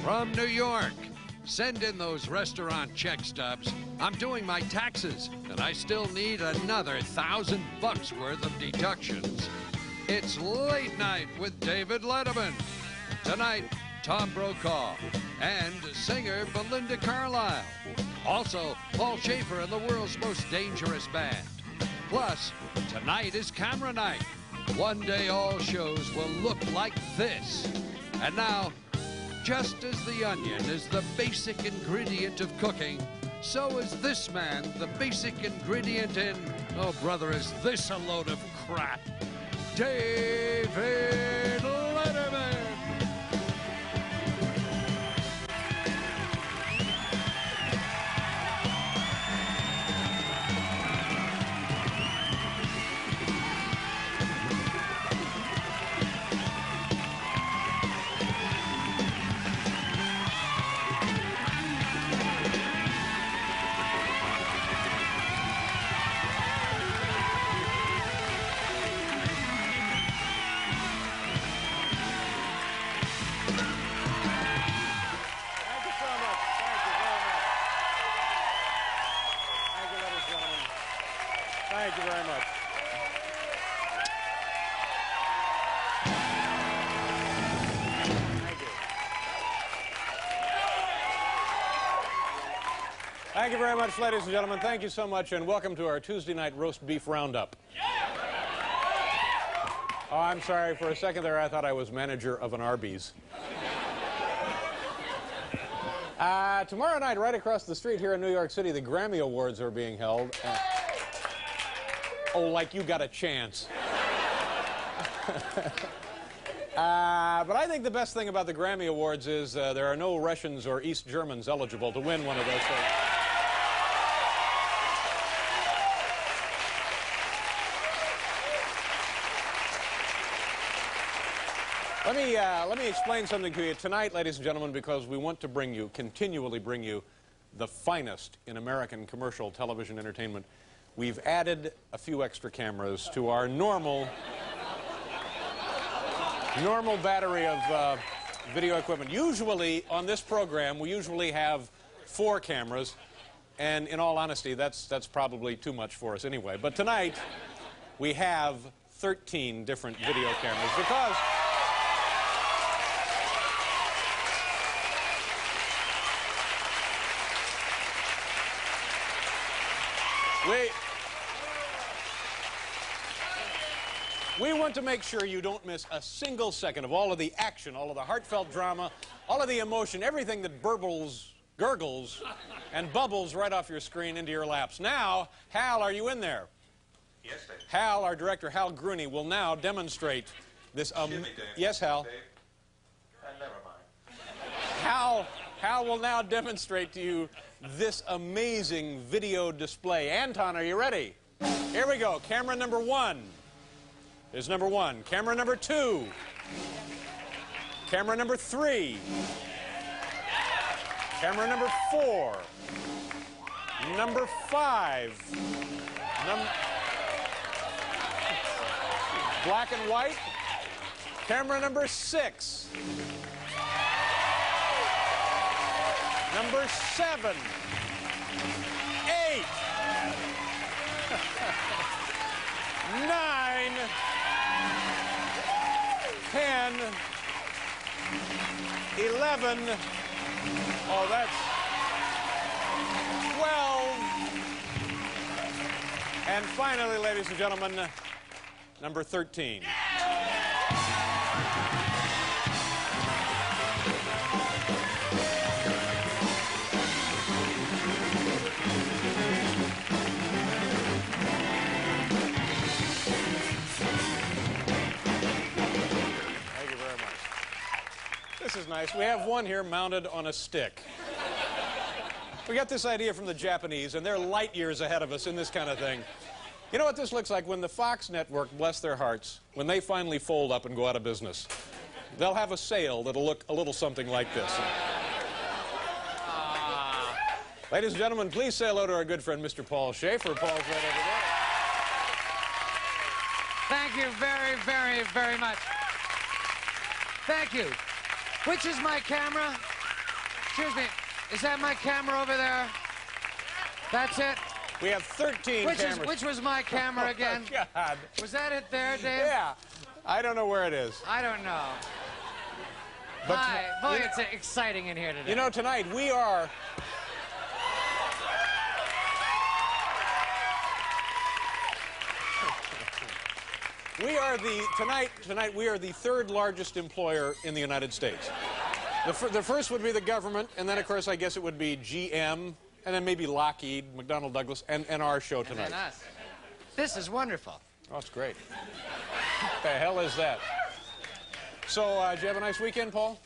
From New York, send in those restaurant check stubs. I'm doing my taxes, and I still need another $1,000 worth of deductions. It's Late Night with David Letterman. Tonight, Tom Brokaw and singer Belinda Carlisle. Also, Paul Schaefer and the world's most dangerous band. Plus, tonight is camera night. One day all shows will look like this. And now, just as the onion is the basic ingredient of cooking, so is this man the basic ingredient in, oh brother, is this a load of crap? David Letterman! Thank you very much. Thank you. Thank you very much, ladies and gentlemen. Thank you so much, and welcome to our Tuesday night roast beef roundup. Oh, I'm sorry. For a second there, I thought I was manager of an Arby's. Tomorrow night, right across the street here in New York City, the Grammy Awards are being held. Oh, like you got a chance. But I think the best thing about the Grammy Awards is there are no Russians or East Germans eligible to win one of those things. Let me explain something to you tonight, ladies and gentlemen, because we want to continually bring you the finest in American commercial television entertainment. We've added a few extra cameras to our normal battery of video equipment. Usually, on this program, we usually have 4 cameras, and in all honesty, that's probably too much for us anyway. But tonight, we have 13 different video cameras because we want to make sure you don't miss a single second of all of the action, all of the heartfelt drama, all of the emotion, everything that burbles, gurgles, and bubbles right off your screen into your laps. Now, Hal, are you in there? Yes, Dave. Hal, our director, Hal Grooney, will now demonstrate this... Yes, Hal? Dave. Never mind. Hal will now demonstrate to you this amazing video display. Anton, are you ready? Here we go. Camera number 1. There's number 1. Camera number 2. Camera number 3. Camera number 4. Number 5. Black and white. Camera number 6. Number 7. 8. 9. 10. 11. Oh, that's 12. And finally, ladies and gentlemen, number 13. This is nice. We have one here mounted on a stick. We got this idea from the Japanese, and they're light years ahead of us in this kind of thing. You know what this looks like? When the Fox network, bless their hearts, when they finally fold up and go out of business, they'll have a sale that'll look a little something like this. Ladies and gentlemen, please say hello to our good friend, Mr. Paul Schaefer. Paul's right over there. Thank you very, very, very much. Thank you. Which is my camera? Excuse me, is that my camera over there? That's it? We have 13 cameras. Which was my camera again? Oh, God. Was that it there, Dave? Yeah. I don't know where it is. I don't know. But Hi. Boy, it's exciting in here today. you know, tonight we are... Tonight we are the third largest employer in the United States. The first would be the government, and then, of course, I guess it would be GM, and then maybe Lockheed, McDonnell Douglas, and our show tonight. And then us. This is wonderful. Oh, it's great. What the hell is that? So, did you have a nice weekend, Paul?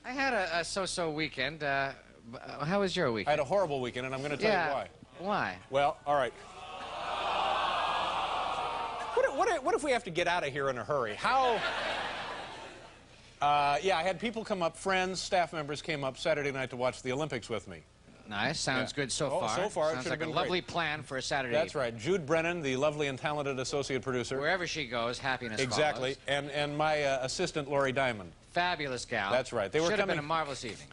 I had a so-so weekend. How was your I weekend? had a horrible weekend, and I'm going to tell you why. Why? Well, all right. What if we have to get out of here in a hurry? How... yeah, I had people come up, friends, staff members came up Saturday night to watch the Olympics with me. Nice. Sounds good so far. So far, it Sounds should like have a been lovely great. plan for a Saturday That's evening. right. Jude Brennan, the lovely and talented associate producer. Wherever she goes, happiness Exactly. follows. And my assistant, Lori Diamond. Fabulous gal. That's right. They were Should have been coming- a marvelous evening.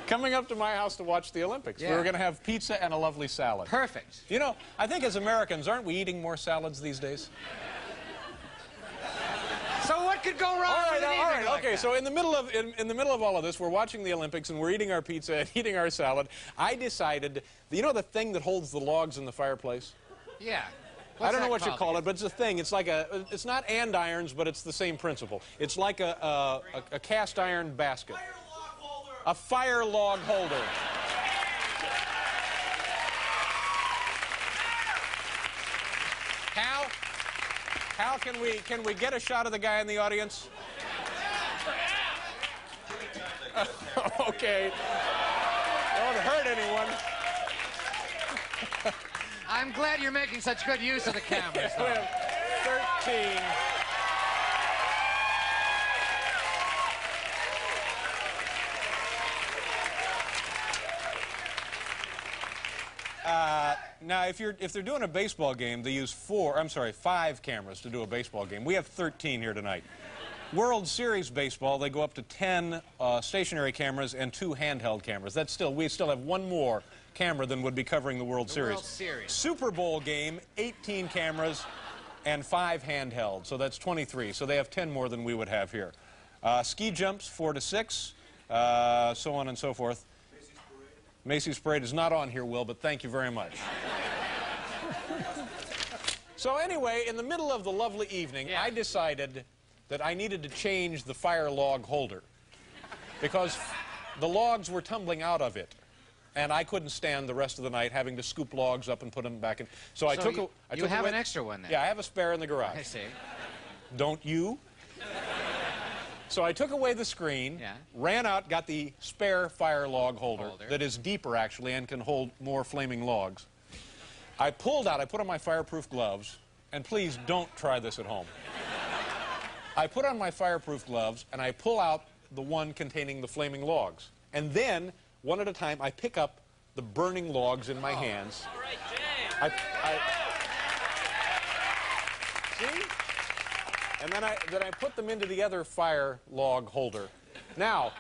Coming up to my house to watch the Olympics. Yeah. We were going to have pizza and a lovely salad. Perfect. You know, I think as Americans, aren't we eating more salads these days? So what could go wrong with an evening like Okay, that? so in the middle of all of this, we're watching the Olympics and we're eating our pizza and eating our salad. I decided, you know the thing that holds the logs in the fireplace? Yeah. I don't know what you call it, but it's a thing. It's like it's not andirons, but it's the same principle. It's like a cast iron basket. A fire log holder. Hal, can we get a shot of the guy in the audience? Okay. Don't hurt anyone. I'm glad you're making such good use of the cameras. We have 13. Now, if they're doing a baseball game, they use 5 cameras to do a baseball game. We have 13 here tonight. World Series baseball, they go up to 10 stationary cameras and 2 handheld cameras. We still have one more camera than would be covering the World Series. World Series. Super Bowl game, 18 cameras and 5 handheld, so that's 23. So they have 10 more than we would have here. Ski jumps, 4 to 6, so on and so forth. Macy's Parade is not on here, Will, but thank you very much. So anyway, in the middle of the lovely evening, I decided that I needed to change the fire log holder because the logs were tumbling out of it, and I couldn't stand the rest of the night having to scoop logs up and put them back in. So I took you have an extra one then? Yeah, I have a spare in the garage. I see. Don't you? So I took away the screen, ran out, got the spare fire log holder that is deeper, actually, and can hold more flaming logs. I pulled out, I put on my fireproof gloves, and please don't try this at home. I put on my fireproof gloves, and I pull out the one containing the flaming logs. And then, one at a time, I pick up the burning logs in my hands. All right, Dave. See? And then I put them into the other fire log holder. Now,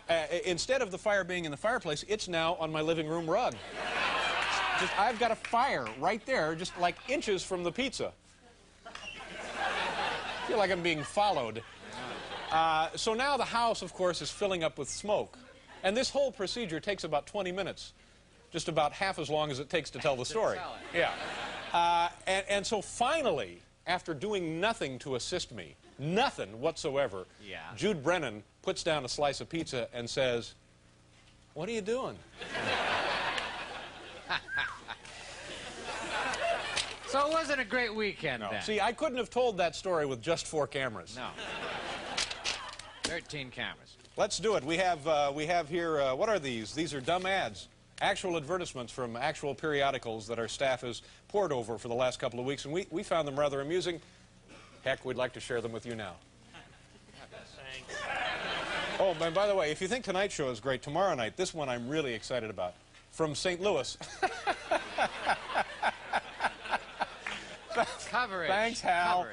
instead of the fire being in the fireplace, it's now on my living room rug. I've got a fire right there, just like inches from the pizza. I feel like I'm being followed. So now the house, of course, is filling up with smoke. And this whole procedure takes about 20 minutes, just about half as long as it takes to tell the story. Yeah. And so finally, after doing nothing to assist me, nothing whatsoever, Jude Brennan puts down a slice of pizza and says, "What are you doing?" So it wasn't a great weekend No. then? See, I couldn't have told that story with just 4 cameras. No. 13 cameras. Let's do it. We have here, what are these? These are dumb ads. Actual advertisements from actual periodicals that our staff has pored over for the last couple of weeks, and we found them rather amusing. Heck, we'd like to share them with you now. Thanks. Oh, and by the way, if you think tonight's show is great, tomorrow night, this one I'm really excited about. From St. Louis. Coverage. Thanks, Hal.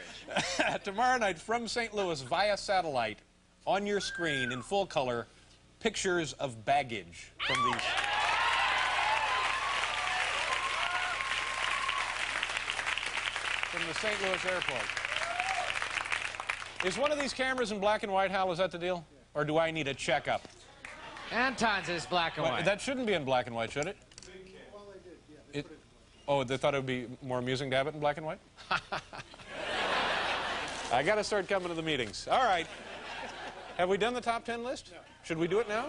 Coverage. Tomorrow night, from St. Louis, via satellite, on your screen, in full color, pictures of baggage from these. From the St. Louis airport. Is one of these cameras in black and white, Hal? Is that the deal? Or do I need a checkup? Anton's is black and white. That shouldn't be in black and white, should it? Oh, they thought it would be more amusing to have it in black and white? I got to start coming to the meetings. All right. Have we done the top 10 list? No. Should we do it now?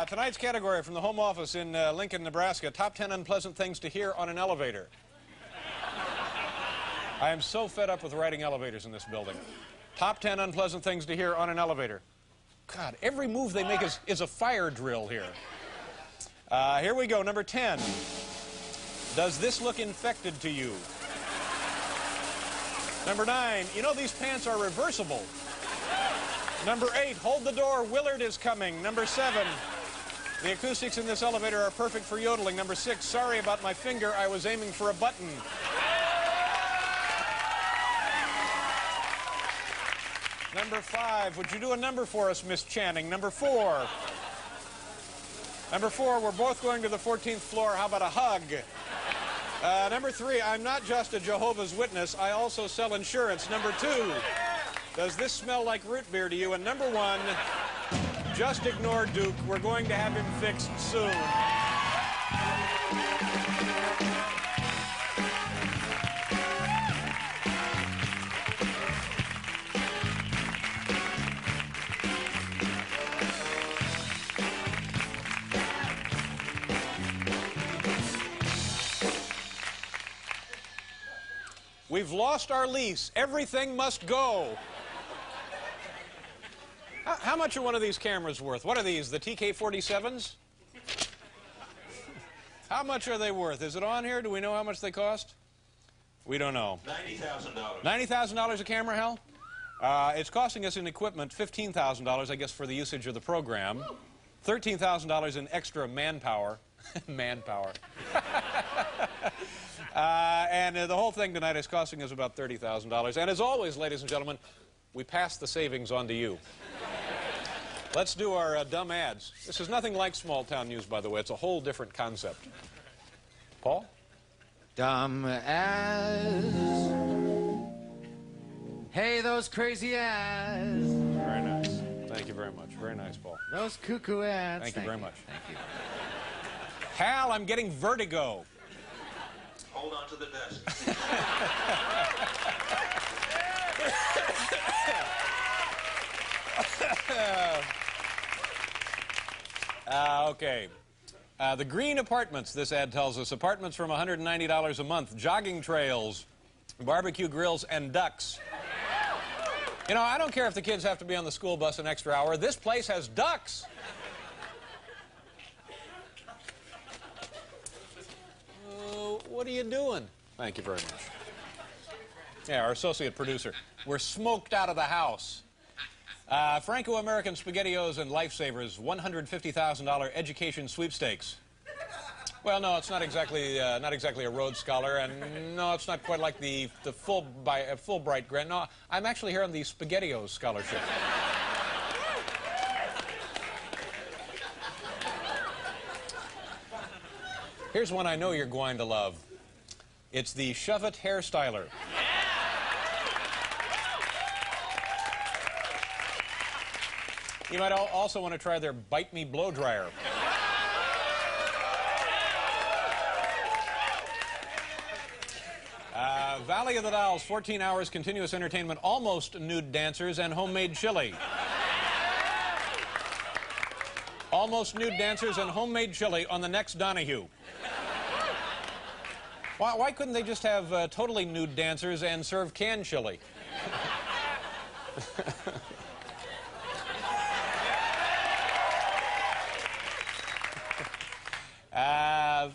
Tonight's category from the home office in Lincoln, Nebraska, top 10 unpleasant things to hear on an elevator. I am so fed up with riding elevators in this building. Top 10 unpleasant things to hear on an elevator. God, every move they make is a fire drill here. Here we go, number 10. Does this look infected to you? Number 9, you know these pants are reversible. Number 8, hold the door, Willard is coming. Number 7, the acoustics in this elevator are perfect for yodeling. Number 6, sorry about my finger, I was aiming for a button. Number 5, would you do a number for us, Miss Channing? Number 4. Number 4, we're both going to the 14th floor, how about a hug? Number 3, I'm not just a Jehovah's Witness, I also sell insurance. Number 2, does this smell like root beer to you? And number 1, just ignore Duke, we're going to have him fixed soon. We've lost our lease. Everything must go. How much are one of these cameras worth? What are these, the TK-47s? How much are they worth? Is it on here? Do we know how much they cost? We don't know. $90,000. $90,000 a camera, Hal? It's costing us in equipment $15,000, I guess, for the usage of the program. $13,000 in extra manpower. Manpower. And the whole thing tonight is costing us about $30,000. And as always, ladies and gentlemen, we pass the savings on to you. Let's do our dumb ads. This is nothing like small-town news, by the way. It's a whole different concept. Paul? Dumb ads. Hey, those crazy ads. Very nice. Thank you very much. Very nice, Paul. Those cuckoo ads. Thank you very much. Thank you. Hal, I'm getting vertigo. Hold on to the desk. Okay. The Green Apartments, this ad tells us, apartments from $190 a month, jogging trails, barbecue grills, and ducks. You know, I don't care if the kids have to be on the school bus an extra hour. This place has ducks. What are you doing? Thank you very much. Yeah, our associate producer. We're smoked out of the house. Franco-American SpaghettiOs and Lifesavers, $150,000 education sweepstakes. Well, no, it's not exactly a Rhodes Scholar, and no, it's not quite like the Fulbright grant. No, I'm actually here on the SpaghettiOs scholarship. Here's one I know you're going to love. It's the Shove It Hair Styler. You might also want to try their Bite Me Blow Dryer. Valley of the Dolls, 14 hours continuous entertainment, almost nude dancers, and homemade chili. Almost nude dancers and homemade chili on the next Donahue. Why couldn't they just have totally nude dancers and serve canned chili?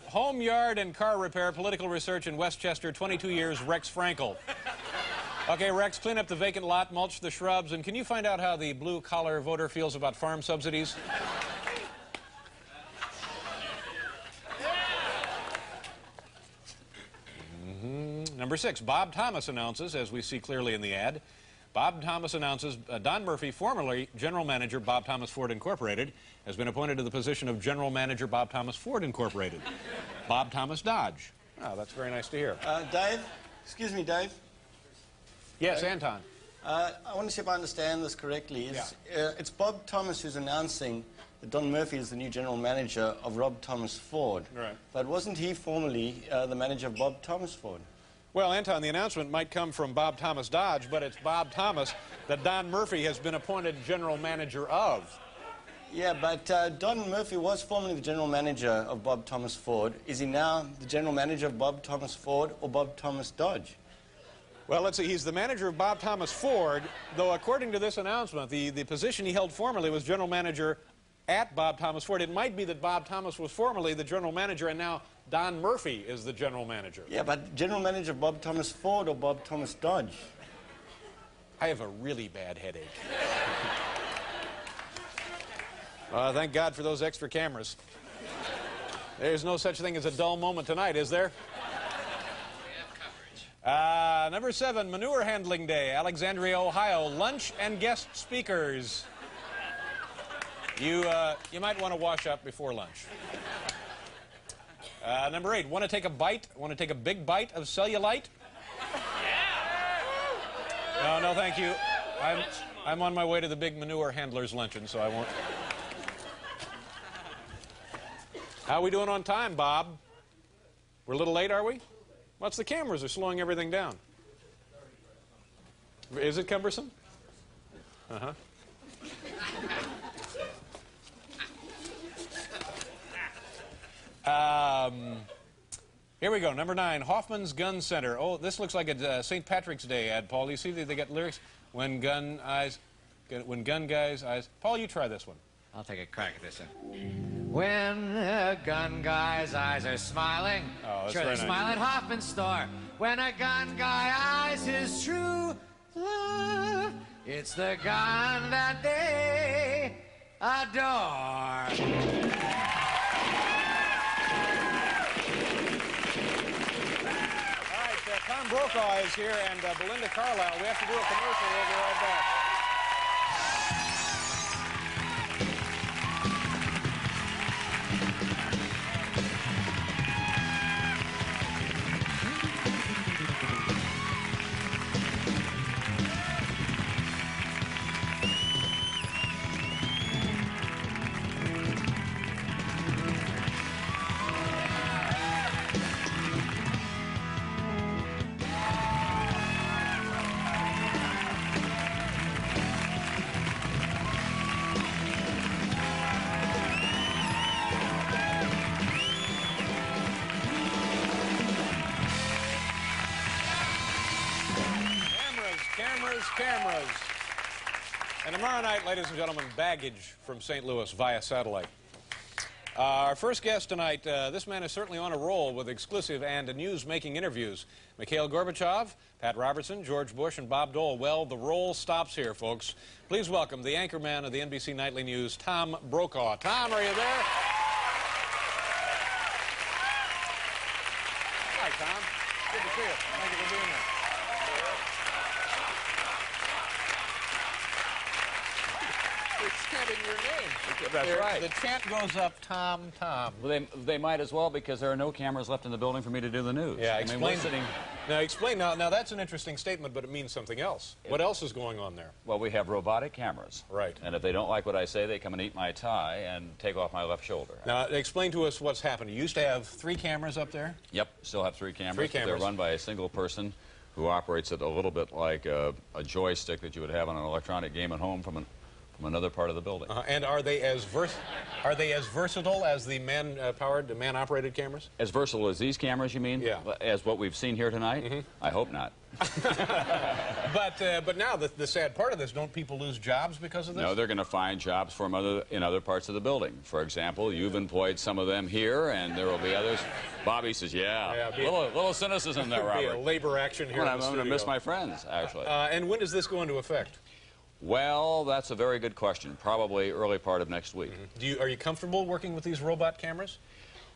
Home, yard, and car repair, political research in Westchester, 22 years, Rex Frankel. Okay, Rex, clean up the vacant lot, mulch the shrubs, and can you find out how the blue-collar voter feels about farm subsidies? Number 6, Bob Thomas announces, as we see clearly in the ad, Bob Thomas announces Don Murphy, formerly General Manager Bob Thomas Ford Incorporated, has been appointed to the position of General Manager Bob Thomas Ford Incorporated. Bob Thomas Dodge. Oh, that's very nice to hear. Dave? Excuse me, Dave? Yes, Anton. I want to see if I understand this correctly. It's Bob Thomas who's announcing that Don Murphy is the new general manager of Rob Thomas Ford. Right. But wasn't he formerly the manager of Bob Thomas Ford? Well, Anton, the announcement might come from Bob Thomas Dodge, but it's Bob Thomas that Don Murphy has been appointed general manager of. Yeah, but Don Murphy was formerly the general manager of Bob Thomas Ford. Is he now the general manager of Bob Thomas Ford or Bob Thomas Dodge? Well, let's see. He's the manager of Bob Thomas Ford, though according to this announcement, the position he held formerly was general manager at Bob Thomas Ford. It might be that Bob Thomas was formerly the general manager and now Don Murphy is the general manager. Yeah, but general manager of Bob Thomas Ford or Bob Thomas Dodge? I have a really bad headache. Thank God for those extra cameras. There's no such thing as a dull moment tonight, is there? Number 7, Manure Handling Day, Alexandria, Ohio. Lunch and guest speakers. You might want to wash up before lunch. Number 8, want to take a bite? Want to take a big bite of cellulite? No, no, thank you. I'm on my way to the big manure handlers luncheon, so I won't. How are we doing on time, Bob? We're a little late, are we? What's the cameras are slowing everything down? Is it cumbersome? Uh-huh. Here we go, number 9, Hoffman's Gun Center. Oh, this looks like a St. Patrick's Day ad, Paul. You see they got lyrics? When gun guys' eyes. Paul, you try this one. I'll take a crack at this one. When a gun guy's eyes are smiling, Oh, that's sure very they nice. smile at Hoffman's store. When a gun guy eyes his true love, it's the gun that they adore. Tom Brokaw is here, and Belinda Carlisle. We have to do a commercial. We'll be right back. Cameras. And tomorrow night, ladies and gentlemen, baggage from St. Louis via satellite. Our first guest tonight, this man is certainly on a roll with exclusive and news-making interviews. Mikhail Gorbachev, Pat Robertson, George Bush, and Bob Dole. Well, the roll stops here, folks. Please welcome the anchorman of the NBC Nightly News, Tom Brokaw. Tom, are you there? Hi, Tom. Good to see you. Thank you for being here. In your name. That's right. The chant goes up, Tom, Tom. Well, they might as well, because there are no cameras left in the building for me to do the news. Yeah, I mean, we're explain. sitting... Explain. Now, that's an interesting statement, but it means something else. What else is going on there? Well, we have robotic cameras. Right. And if they don't like what I say, they come and eat my tie and take off my left shoulder. Now, explain to us what's happened. You used to have 3 cameras up there? Yep, still have 3 cameras. 3 cameras. They're run by a single person who operates it a little bit like a joystick that you would have on an electronic game at home from another part of the building. And are they as versatile as the man-powered, man-operated cameras? As versatile as these cameras, you mean? Yeah. As what we've seen here tonight? Mm-hmm. I hope not. But now, the sad part of this, don't people lose jobs because of this? No, they're going to find jobs for them in other parts of the building. For example, you've employed some of them here, and there will be others. Bobby says, yeah. Little cynicism there, Be Robert. a labor action here in the I'm studio. going to miss my friends, actually. And when does this go into effect? Well, that's a very good question. Probably early part of next week. Are you comfortable working with these robot cameras?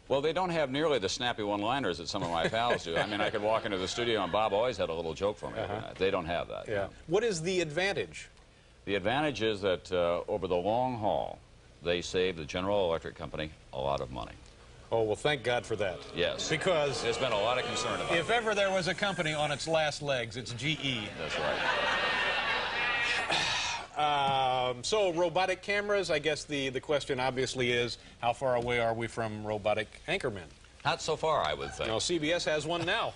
Well, they don't have nearly the snappy one-liners that some of my pals do. I mean, I could walk into the studio and Bob always had a little joke for me. They don't have that. Yeah. What is the advantage? The advantage is that over the long haul, they save the General Electric Company a lot of money. Oh, well, thank God for that. Yes. Because there's been a lot of concern about it. If ever there was a company on its last legs, it's GE. That's right. So robotic cameras, I guess the question obviously is, how far away are we from robotic anchormen? Not so far, I would think. No, CBS has one now.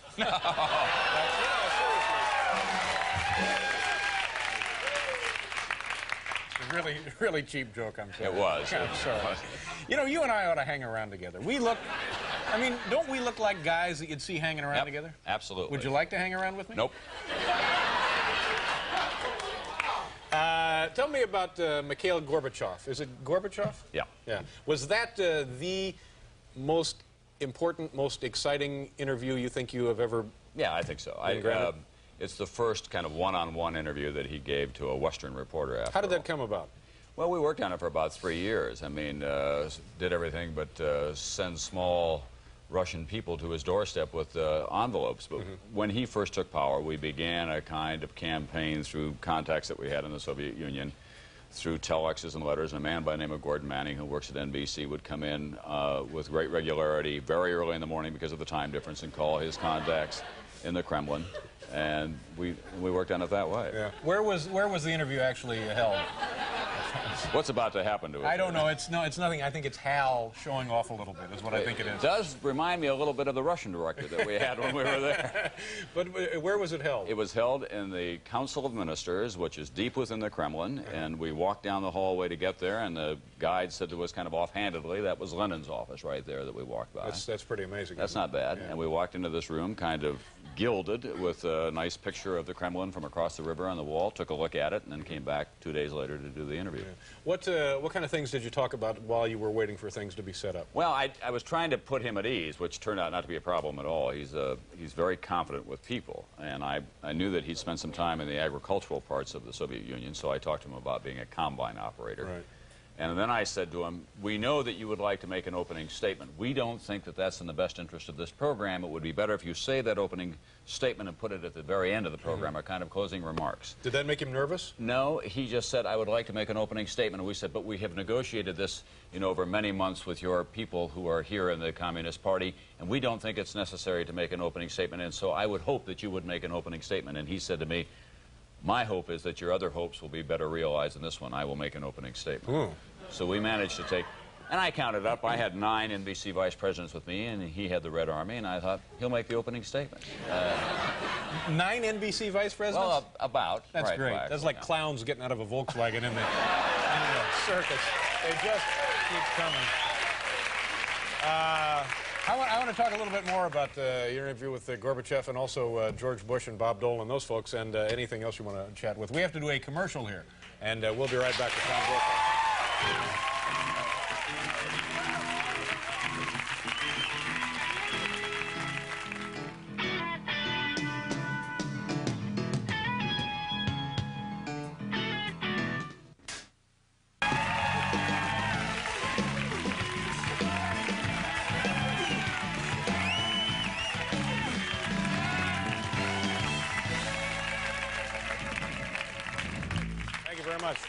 Really, really cheap joke, I'm sorry. It was. I'm sorry. You know, you and I ought to hang around together. We look, I mean, don't we look like guys that you'd see hanging around together? Absolutely. Would you like to hang around with me? Nope. Tell me about Mikhail Gorbachev. Is it Gorbachev? Yeah. Yeah. Was that the most important, most exciting interview you think you have ever? Yeah, I think so. It's the first kind of one-on-one interview that he gave to a Western reporter after How did that come about? Well, we worked on it for about 3 years. I mean, did everything but send small Russian people to his doorstep with envelopes. But when he first took power, we began a kind of campaign through contacts that we had in the Soviet Union, through telexes and letters. And a man by the name of Gordon Manning, who works at NBC, would come in with great regularity very early in the morning because of the time difference and call his contacts in the Kremlin. And we worked on it that way. Yeah. Where was the interview actually held? What's about to happen to it? I don't know. It's nothing. I think it's Hal showing off a little bit is what I think it is. It does remind me a little bit of the Russian director that we had when we were there. But where was it held? It was held in the Council of Ministers, which is deep within the Kremlin, and we walked down the hallway to get there, and the guide said to us kind of offhandedly, that was Lenin's office right there that we walked by. That's pretty amazing. That's not bad. Yeah. And we walked into this room kind of gilded with a nice picture of the Kremlin from across the river on the wall, took a look at it, and then came back 2 days later to do the interview. Yeah. What kind of things did you talk about while you were waiting for things to be set up? Well, I was trying to put him at ease, which turned out not to be a problem at all. He's very confident with people, and I knew that he'd spent some time in the agricultural parts of the Soviet Union, so I talked to him about being a combine operator. Right. And then I said to him, we know that you would like to make an opening statement. We don't think that that's in the best interest of this program. It would be better if you say that opening statement and put it at the very end of the program, or kind of closing remarks. Did that make him nervous? No, he just said, I would like to make an opening statement. And we said, but we have negotiated this, you know, over many months with your people who are here in the Communist Party, and we don't think it's necessary to make an opening statement, and so I would hope that you would make an opening statement. And he said to me, my hope is that your other hopes will be better realized than this one. I will make an opening statement. So we managed to take, and I counted up, I had 9 NBC vice presidents with me, and he had the Red Army, and I thought, he'll make the opening statement. 9 NBC vice presidents? Well, about. That's great. Back, that's like clowns getting out of a Volkswagen in the circus. They just keep coming. I want to talk a little bit more about your interview with Gorbachev and also George Bush and Bob Dole and those folks, and anything else you want to chat with. We have to do a commercial here, and we'll be right back with Tom Brokaw.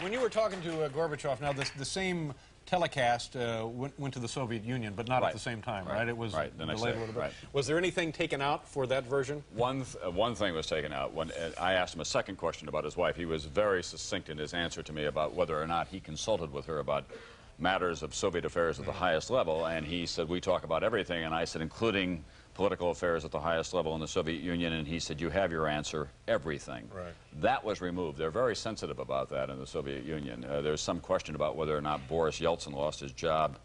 When you were talking to Gorbachev, now the same telecast went to the Soviet Union, but not at the same time, right? It was delayed a little bit. Right. Was there anything taken out for that version? One thing was taken out. When I asked him a second question about his wife, he was very succinct in his answer to me about whether or not he consulted with her about matters of Soviet affairs at the highest level, and he said, we talk about everything, and I said, including political affairs at the highest level in the Soviet Union, and he said, you have your answer, everything. Right. That was removed. They're very sensitive about that in the Soviet Union. There's some question about whether or not Boris Yeltsin lost his job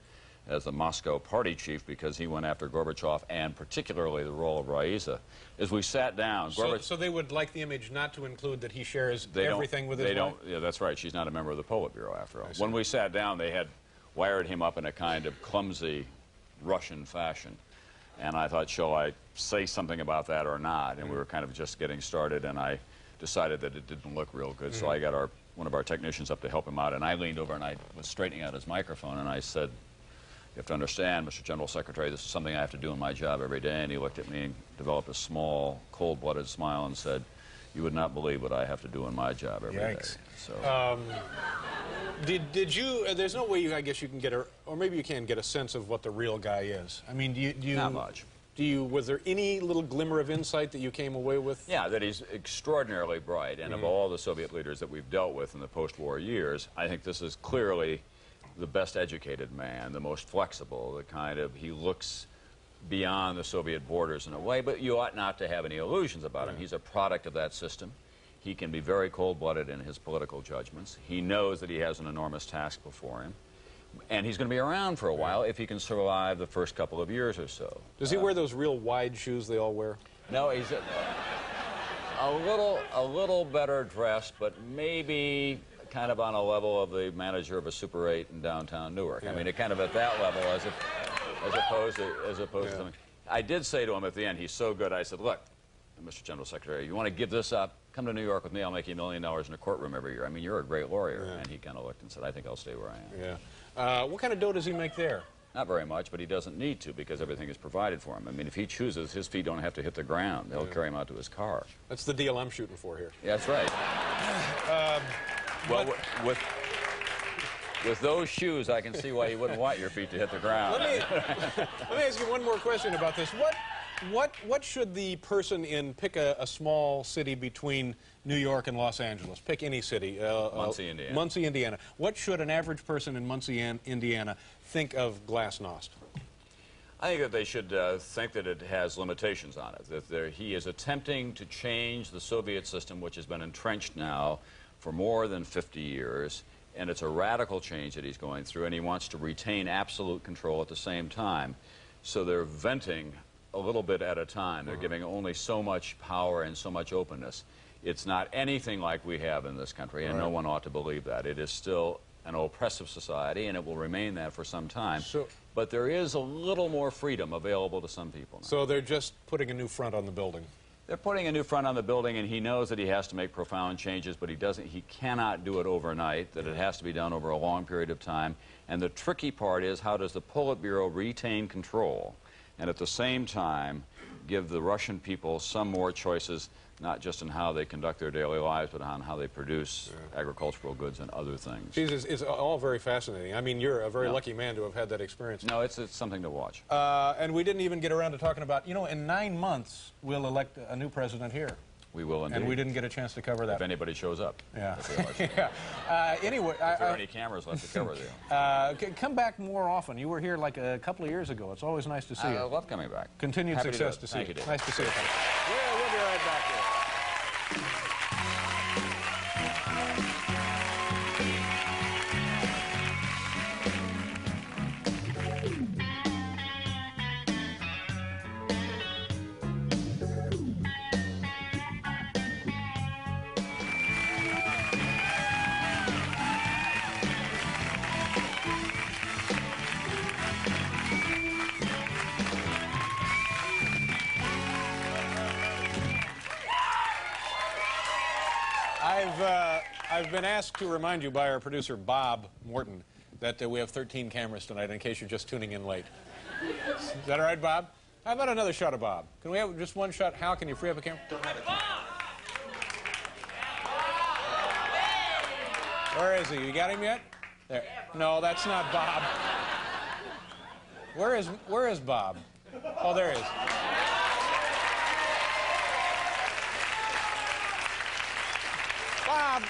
as the Moscow party chief because he went after Gorbachev, and particularly the role of Raisa. As we sat down, so they would like the image not to include that he shares everything with his wife? Yeah, that's right. She's not a member of the Politburo, after all. When we sat down, they had wired him up in a kind of clumsy Russian fashion. And I thought, shall I say something about that or not? And we were kind of just getting started, and I decided that it didn't look real good. So I got one of our technicians up to help him out, and I leaned over and I was straightening out his microphone, and I said, You have to understand, Mr. General Secretary, this is something I have to do in my job every day. And he looked at me and developed a small, cold-blooded smile and said, you would not believe what I have to do in my job every day. Yikes. So, Did you, there's no way I guess you can get or maybe you can get a sense of what the real guy is. I mean, do you... not much. Was there any little glimmer of insight that you came away with? Yeah, that he's extraordinarily bright. And of all the Soviet leaders that we've dealt with in the post-war years, I think this is clearly the best educated man, the most flexible, the kind of, he looks beyond the Soviet borders in a way, but you ought not to have any illusions about him. He's a product of that system. He can be very cold-blooded in his political judgments. He knows that he has an enormous task before him. And he's going to be around for a while if he can survive the first couple of years or so. Does he wear those real wide shoes they all wear? No, he's a little better dressed, but maybe kind of on a level of the manager of a Super 8 in downtown Newark. Yeah. I mean, kind of at that level as opposed to something. I did say to him at the end, he's so good, I said, look, Mr. General Secretary, you want to give this up? Come to New York with me, I'll make you $1 million in a courtroom every year. I mean, you're a great lawyer. Yeah. And he kind of looked and said, I think I'll stay where I am. Yeah. What kind of dough does he make there? Not very much, but he doesn't need to because everything is provided for him. I mean, if he chooses, his feet don't have to hit the ground. They'll carry him out to his car. That's the deal I'm shooting for here. Yeah, that's right. Well, with those shoes, I can see why you wouldn't want your feet to hit the ground. Let me ask you one more question about this. What should the person pick a small city between New York and Los Angeles? Pick any city. Muncie, Indiana. Muncie, Indiana. What should an average person in Muncie, Indiana think of Glasnost? I think that they should think that it has limitations on it, that he is attempting to change the Soviet system, which has been entrenched now for more than 50 years, and it's a radical change that he's going through, and he wants to retain absolute control at the same time. So they're venting a little bit at a time. They're giving only so much power and so much openness. It's not anything like we have in this country, and no one ought to believe that. It is still an oppressive society, and it will remain that for some time. But there is a little more freedom available to some people now. So they're just putting a new front on the building. They're putting a new front on the building, and he knows that he has to make profound changes, but he cannot do it overnight, that it has to be done over a long period of time. And the tricky part is, how does the Politburo retain control and at the same time give the Russian people some more choices, not just in how they conduct their daily lives, but on how they produce agricultural goods and other things. Jesus, it's all very fascinating. I mean, you're a very lucky man to have had that experience. No, it's something to watch. And we didn't even get around to talking about, you know, in 9 months, we'll elect a new president here. We will indeed. And we didn't get a chance to cover that. If anybody shows up. Yeah. Anyway, if there are any cameras left to cover there. Come back more often. You were here like a couple of years ago. It's always nice to see you. I love coming back. Continued Happy success to see you. Thank you. Nice to see you. Yeah, we'll be right back there. I've been asked to remind you by our producer, Bob Morton, that we have 13 cameras tonight, in case you're just tuning in late. Is that all right, Bob? How about another shot of Bob? Can we have just one shot? Hal, can you free up a camera? Where is he? You got him yet? There. No, that's not Bob. Where is Bob? Oh, there he is. Bob,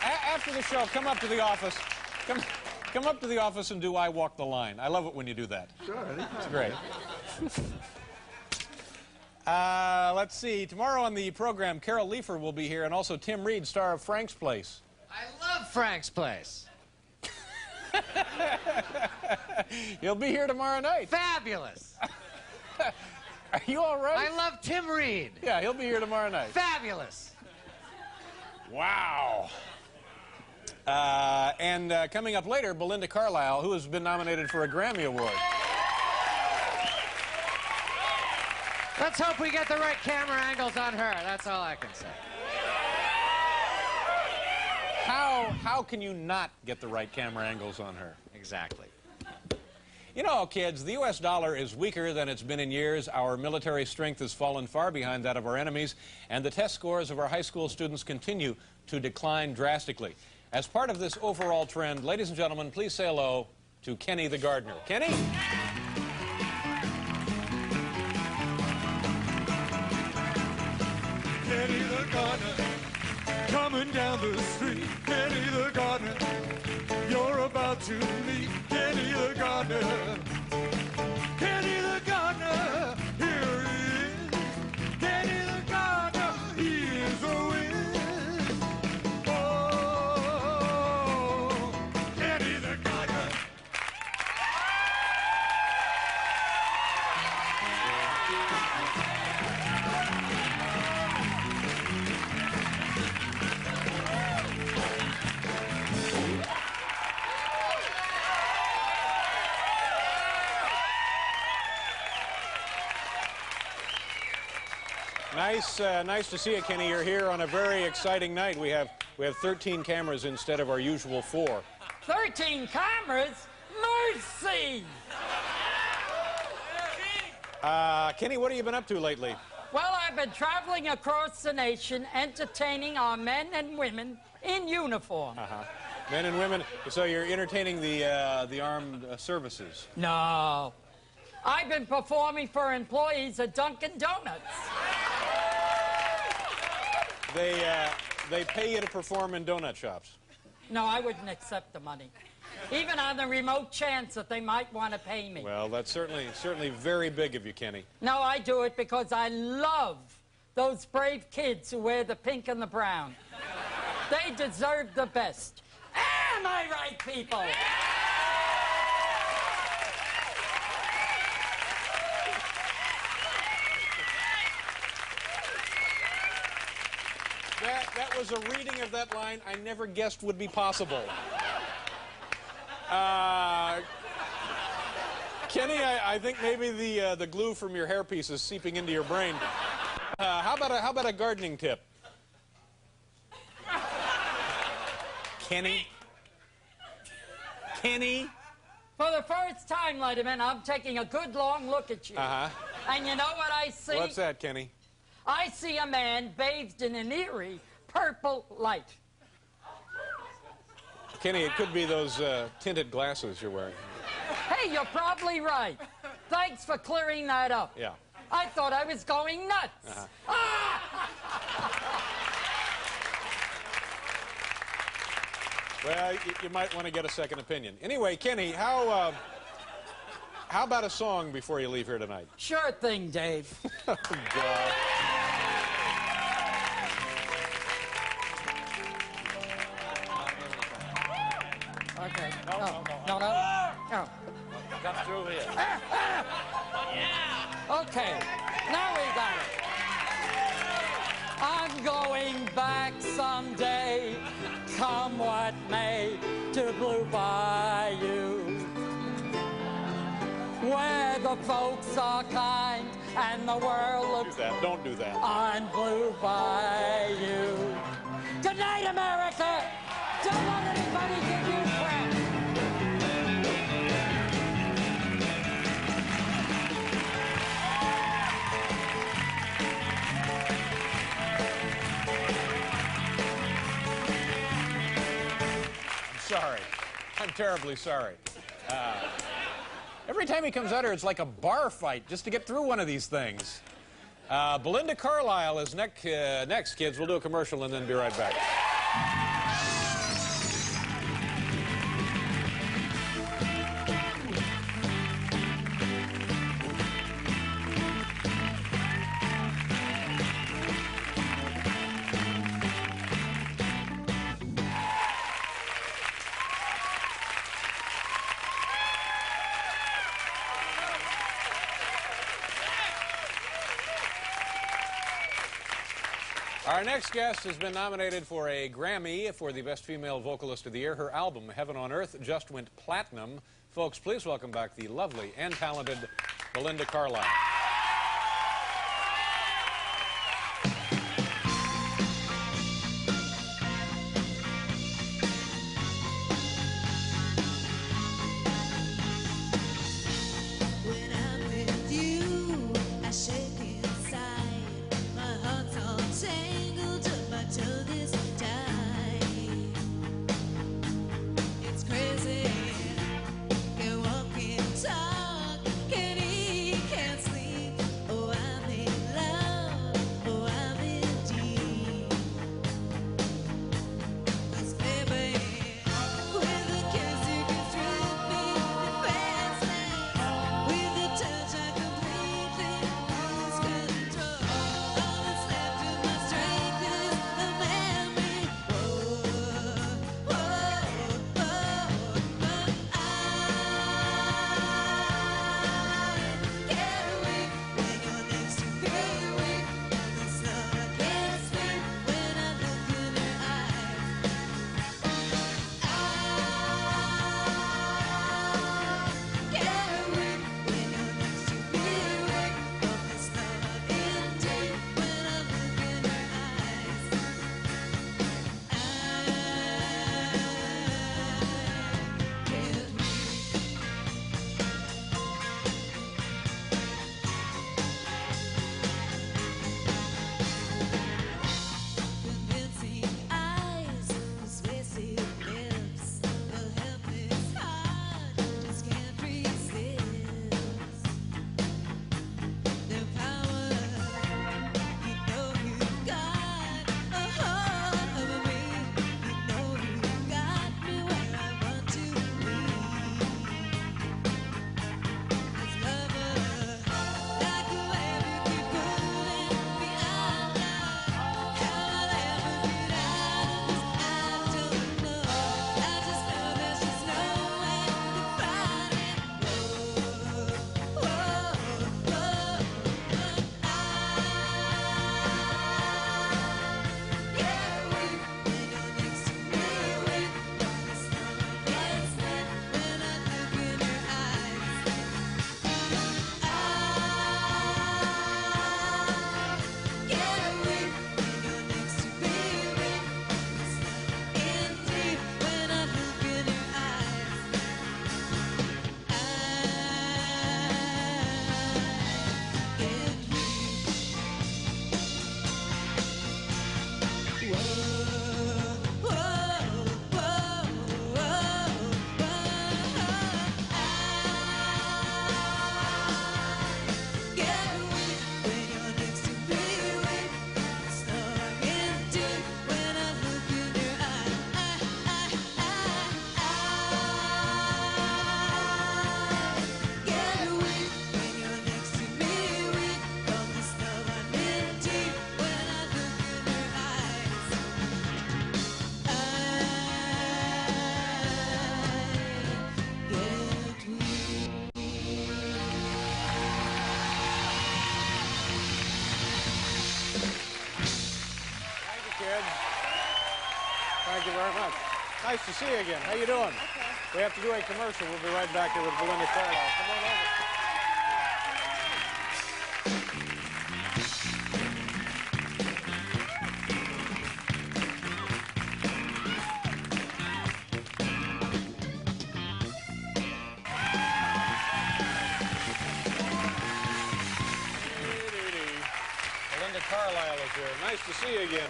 after the show, come up to the office. Come up to the office and do I Walk the Line. I love it when you do that. Sure, it's great. Let's see. Tomorrow on the program, Carol Leifer will be here, and also Tim Reed, star of Frank's Place. I love Frank's Place. He'll be here tomorrow night. Fabulous. Are you all right? I love Tim Reed. Yeah, he'll be here tomorrow night. Fabulous. Wow. And coming up later, Belinda Carlisle, who has been nominated for a Grammy Award. Let's hope we get the right camera angles on her. That's all I can say. How can you not get the right camera angles on her? Exactly. You know, kids, the U.S. dollar is weaker than it's been in years. Our military strength has fallen far behind that of our enemies, and the test scores of our high school students continue to decline drastically. As part of this overall trend, ladies and gentlemen, please say hello to Kenny the gardener. Kenny? Kenny the gardener, coming down the street. Kenny the gardener, you're about to meet Kenny the gardener. Kenny the gardener, here he is. Kenny the gardener, he is a whiz. Oh, Kenny the gardener. Nice to see you, Kenny. You're here on a very exciting night. We have 13 cameras instead of our usual 4. 13 cameras? Mercy! Kenny, what have you been up to lately? Well, I've been traveling across the nation entertaining our men and women in uniform. Men and women. So you're entertaining the armed services. No. I've been performing for employees at Dunkin' Donuts. They pay you to perform in donut shops. No, I wouldn't accept the money. Even on the remote chance that they might want to pay me. Well, that's certainly very big of you, Kenny. No, I do it because I love those brave kids who wear the pink and the brown. They deserve the best. Am I right, people? That was a reading of that line I never guessed would be possible. Kenny, I think maybe the glue from your hairpiece is seeping into your brain. How about a gardening tip? Kenny? Kenny? For the first time, Letterman, I'm taking a good long look at you. And you know what I see? What's that, Kenny? I see a man bathed in an eerie purple light. Kenny, it could be those tinted glasses you're wearing. Hey, you're probably right. Thanks for clearing that up. Yeah. I thought I was going nuts. Well, you might want to get a second opinion. Anyway, Kenny, how about a song before you leave here tonight? Sure thing, Dave. Oh, God. Okay. No. Come through here. Okay. Now we got it. I'm going back someday, come what may, to Blue Bayou, where the folks are kind and the world looks Don't do that. on Blue Bayou. Good night, America. Don't let anybody give you crap. Sorry. I'm terribly sorry. Every time he comes out here, it's like a bar fight just to get through one of these things. Belinda Carlisle is next, kids. We'll do a commercial and then be right back. Our next guest has been nominated for a Grammy for the Best Female Vocalist of the Year. Her album, Heaven on Earth, just went platinum. Folks, please welcome back the lovely and talented Belinda Carlisle. Thank you very much. Nice to see you again. How you doing? Okay. We have to do a commercial. We'll be right back here with Belinda Carlisle. Come on over. Belinda Carlisle is here. Nice to see you again.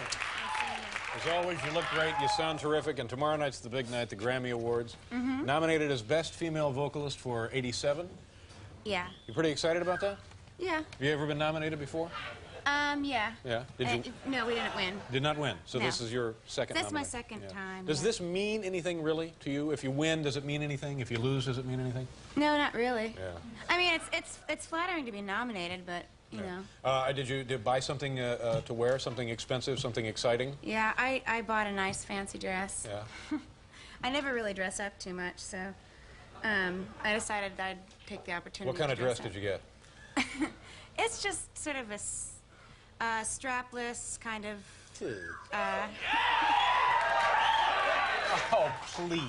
As always, you look great, you sound terrific, and tomorrow night's the big night, the Grammy Awards. Nominated as Best Female Vocalist for '87. Yeah. You pretty excited about that? Yeah. Have you ever been nominated before? Yeah. Yeah. Did you? No, we didn't win. Did not win. So No. this is your second That's my nomination. second time, Does yeah. this mean anything really to you? If you win, does it mean anything? If you lose, does it mean anything? No, not really. Yeah. I mean, it's flattering to be nominated, but you know. Did you buy something to wear? Something expensive? Something exciting? Yeah, I bought a nice fancy dress. Yeah. I never really dress up too much, so I decided I'd take the opportunity. What kind of to dress up. did you get? It's just sort of a strapless kind of. Oh, please.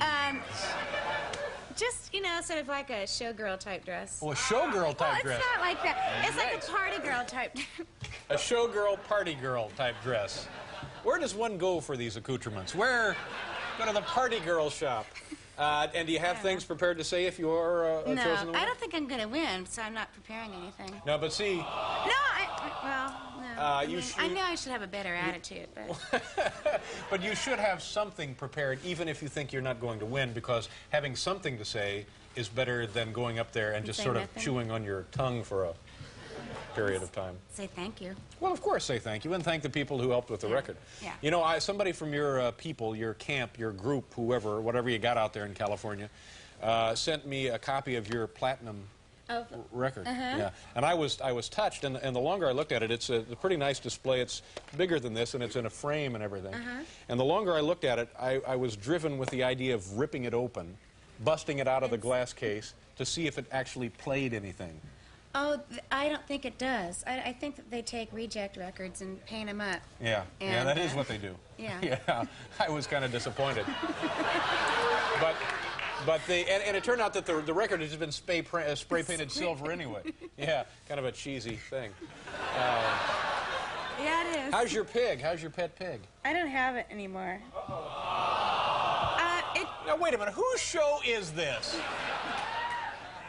Just, you know, sort of like a showgirl type dress. Oh, a showgirl type Well, dress. it's not like that. It's like a party girl type. A showgirl, party girl type dress. Where does one go for these accoutrements? Where? Go to the party girl shop. And do you have things prepared to say if you are No, chosen to win? I don't think I'm going to win, so I'm not preparing anything. No, but see. No, no. I know I should have a better attitude, but. But you should have something prepared, even if you think you're not going to win, because having something to say is better than going up there and just say sort of nothing? chewing on your tongue for a period of time. Say thank you. Well, of course, say thank you, and thank the people who helped with the record. Yeah. You know, somebody from your people, your camp, your group, whoever, whatever you got out there in California, sent me a copy of your platinum record. Yeah, and I was touched, and the longer I looked at it, it's a pretty nice display. It's bigger than this, and it's in a frame and everything. And the longer I looked at it, I was driven with the idea of ripping it open, busting it out of the glass case to see if it actually played anything. Oh, I don't think it does. I think that they take reject records and paint them up. Yeah, yeah, And, that is what they do. Yeah. Yeah, I was kind of disappointed. But and it turned out that the record has been spray painted silver anyway. Yeah, kind of a cheesy thing. Yeah, it is. How's your pig? How's your pet pig? I don't have it anymore. Now wait a minute, whose show is this?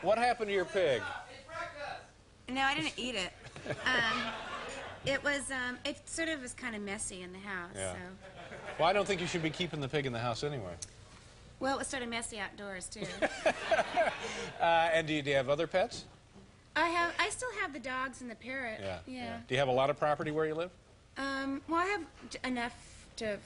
What happened to your pig? No, I didn't eat it. It sort of was kind of messy in the house. Yeah. So. Well, I don't think you should be keeping the pig in the house anyway. Well, it was sort of messy outdoors too. And do you have other pets? I still have the dogs and the parrot. Yeah. Do you have a lot of property where you live? Well, I have enough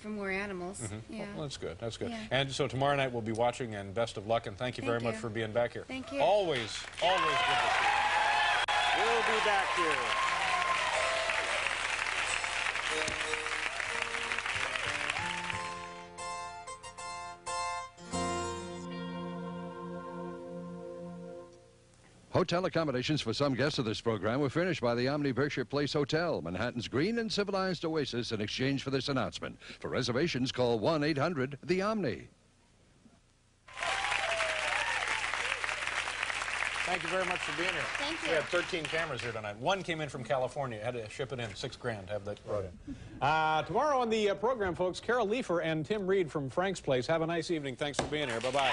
for more animals. Yeah. Well, that's good. That's good. Yeah. And so tomorrow night we'll be watching, and best of luck, and thank you very much for being back here. Thank you. Always good to see you. We'll be back here. Hotel accommodations for some guests of this program were furnished by the Omni Berkshire Place Hotel, Manhattan's green and civilized oasis, in exchange for this announcement. For reservations, call 1-800-THE-OMNI. Thank you very much for being here. Thank you. We had 13 cameras here tonight. One came in from California. Had to ship it in. $6,000 to have that brought in. Tomorrow on the program, folks, Carol Leifer and Tim Reed from Frank's Place. Have a nice evening. Thanks for being here. Bye-bye.